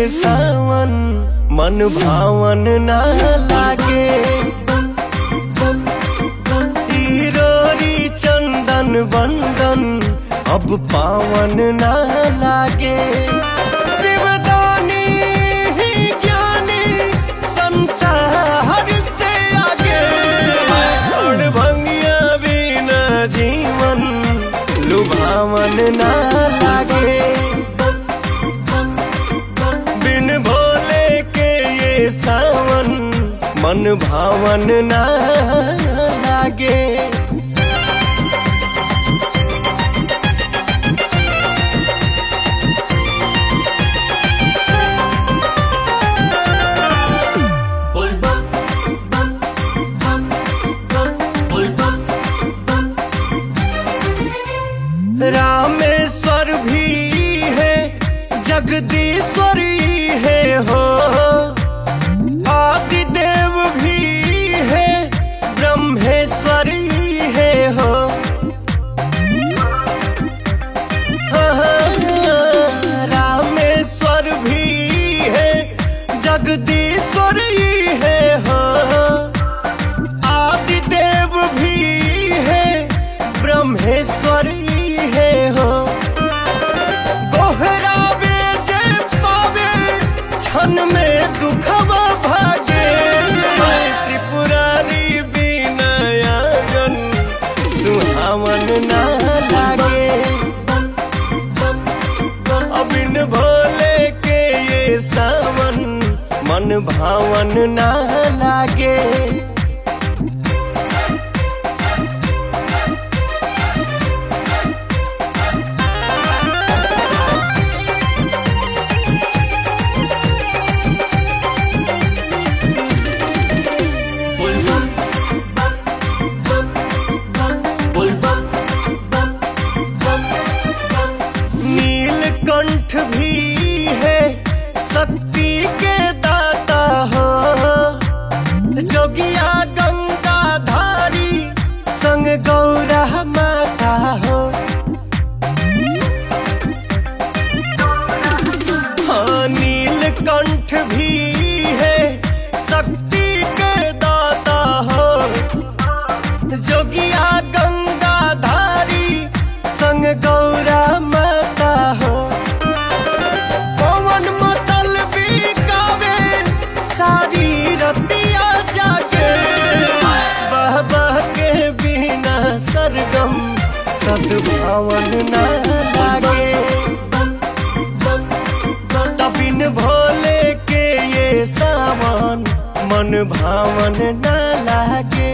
सावन मन भावन ना लागे। रोरी चंदन बंदन अब पावन ना लागे। शिवदानी ही ज्ञानी संसार से आगे। और भंगिया बिना जीवन लुभावन ना लागे। बिन भोले के ये सावन मन भावन ना लागे। रामेश्वर भी है जगदीश्वरी है हो। आदिदेव भी है ब्रह्मेश्वरी है हो। रामेश्वर भी है जगदीश्वरी है हो। आदिदेव भी है ब्रह्मेश्वरी है हो। गोहरावे जे पावे क्षण में दुखवा भागे। त्रिपुरारी बिना आंगन सुहावन ना लागे। बिन भोले के ये सावन मन भावन ना लागे। नीलकंठ भी है शक्ति के दाता हो। जोगिया गंगाधारी संग गौरा माता हो। हाँ नीलकंठ भी है शक्ति के दाता हो। जोगिया गंगाधारी संग गौरा माता हो। पवन मतलबी गावे सारी रतिया जागे। बह बह के बिना सरगम सद्भावन ना लागे। बिन भोले के ये सावन मन भावन ना लागे।